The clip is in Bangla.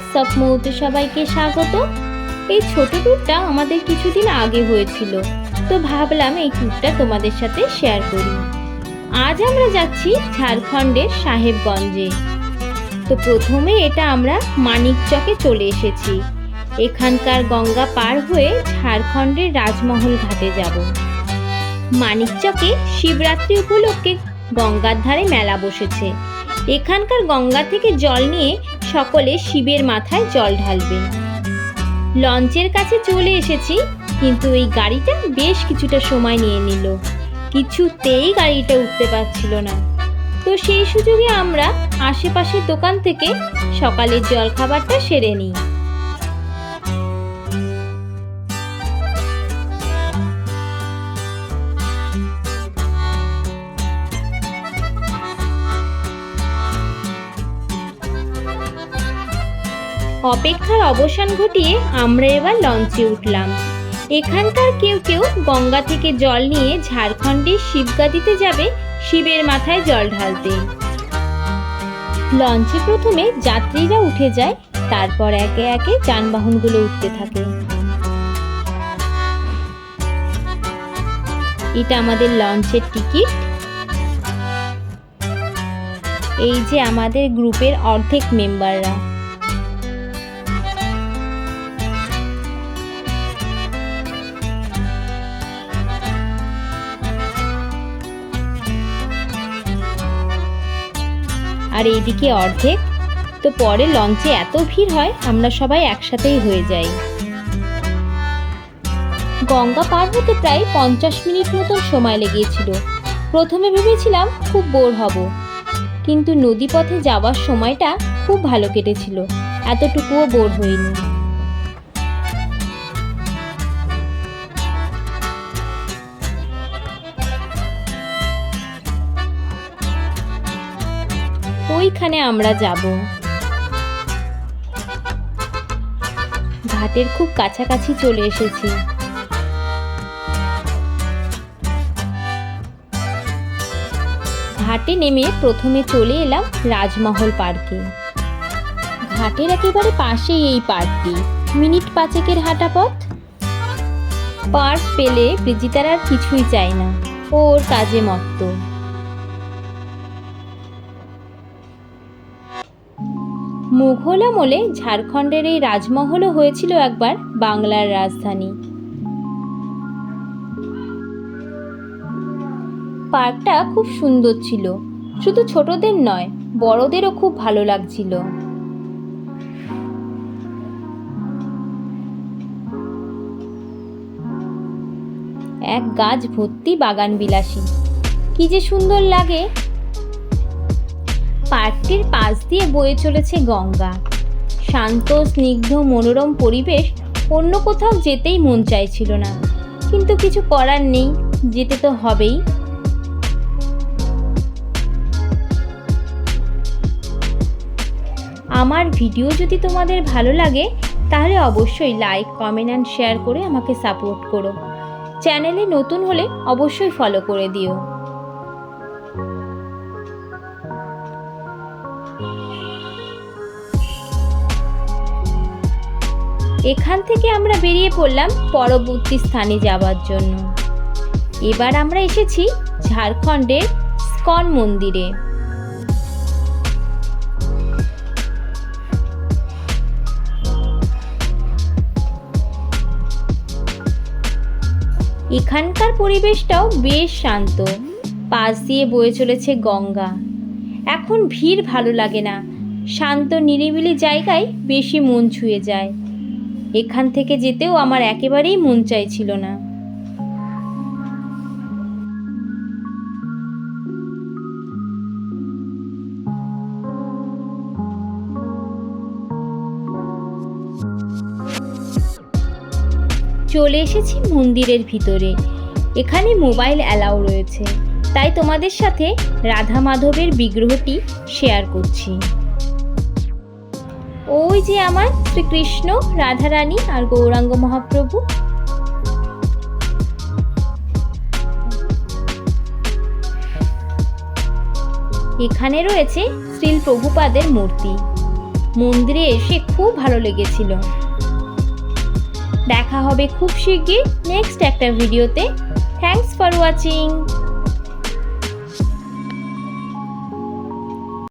ব্লগস অফ মৌতে সবাইকে স্বাগত। এই ছোট ট্যুরটা আমাদের কিছুদিন আগে হয়েছিল, তো ভাবলাম এই ট্যুরটা তোমাদের সাথে শেয়ার করি। আজ আমরা যাচ্ছি ঝাড়খণ্ডের সাহেবগঞ্জে। তো প্রথমে এটা আমরা মানিকচকে চলে এসেছি। এখানকার গঙ্গা পার হয়ে ঝাড়খণ্ডের রাজমহল ঘাটে যাব। মানিকচকে শিবরাত্রি উপলক্ষে গঙ্গার ধারে মেলা বসেছে। এখানকার গঙ্গা থেকে জল নিয়ে সকলে শিবের মাথায় জল ঢালবে। লঞ্চের কাছে চলে এসেছি, কিন্তু এই গাড়িটা বেশ কিছুটা সময় নিয়ে নিল। কিছুতেই গাড়িটা উঠতে পারছিল না। তো সেই সুযোগে আমরা আশেপাশের দোকান থেকে সকালের জলখাবারটা সেরে নিই। অপেক্ষার অবসান ঘটিয়ে আমরা এবার লঞ্চে উঠলাম। এখানকার কেউ কেউ গঙ্গা থেকে জল নিয়ে ঝাড়খণ্ডের শিবগাদিতে যাবে শিবের মাথায় জল ঢালতে। লঞ্চে প্রথমে যাত্রীরা উঠে যায়, তারপর একে একে যানবাহনগুলো উঠতে থাকে। এটা আমাদের লঞ্চের টিকিট। এই যে আমাদের গ্রুপের অর্ধেক মেম্বাররা। আর এইদিকে অর্ধেক। তো পরে লঞ্চে এত ভিড় হয়, আমরা সবাই একসাথেই হয়ে যাই। গঙ্গা পার হতে প্রায় 50 মিনিট মতন সময় লেগেছিল। প্রথমে ভেবেছিলাম খুব বোর হব, কিন্তু নদীপথে যাওয়ার সময়টা খুব ভালো কেটেছিল, এতটুকুও বোর হইনি। ওইখানে আমরা যাব। ঘাটের খুব কাছাকাছি চলে এসেছি। ঘাটে নেমে প্রথমে চলে এলাম রাজমহল পার্কে। ঘাটের একেবারে পাশেই এই পার্কটি, মিনিট 5 হাঁটা পথ। পার্ক পেলে ব্রিজিতার আর কিছুই চাই না, ওর কাজে মত্ত। মুঘল আমলে ঝাড়খণ্ডের এই রাজমহলও হয়েছিল একবার বাংলার রাজধানী। পার্কটা খুব সুন্দর ছিল, শুধু ছোটদের নয়, বড়দেরও খুব ভালো লাগছিল। এক গাছ ভর্তি বাগান বিলাসী, কি যে সুন্দর লাগে। পার্কটির পাশ দিয়ে বয়ে চলেছে গঙ্গা। শান্ত, স্নিগ্ধ, মনোরম পরিবেশ। অন্য কোথাও যেতেই মন চাইছিল না, কিন্তু কিছু করার নেই, যেতে তো হবেই। আমার ভিডিও যদি তোমাদের ভালো লাগে, তাহলে অবশ্যই লাইক, কমেন্ট অ্যান্ড শেয়ার করে আমাকে সাপোর্ট করো। চ্যানেলে নতুন হলে অবশ্যই ফলো করে দিও। এখান থেকে আমরা বেরিয়ে পড়লাম পরবর্তী স্থানে যাওয়ার জন্য। এবার আমরা এসেছি ঝাড়খণ্ডের ইস্কন মন্দিরে। এখানকার পরিবেশটাও বেশ শান্ত। পাশ দিয়ে বয়ে চলেছে গঙ্গা। এখন ভিড় ভালো লাগে না, শান্ত নিরিবিলি জায়গায় বেশি মন ছুঁয়ে যায়। এখান থেকে যেতেও আমার একেবারেই মন চাইছিল না। চলে এসেছি মন্দিরের ভিতরে। এখানে মোবাইল অ্যালাউ রয়েছে, তাই তোমাদের সাথে রাধা মাধবের বিগ্রহটি শেয়ার করছি। ওই যে আমার শ্রীকৃষ্ণ, রাধারানী আর গৌরাঙ্গ মহাপ্রভু। এখানে রয়েছে শ্রীল প্রভুপাদের মূর্তি। মন্দিরে এসে খুব ভালো লেগেছিল। দেখা হবে খুব শিগগির নেক্সট একটা ভিডিওতে। Thanks for watching.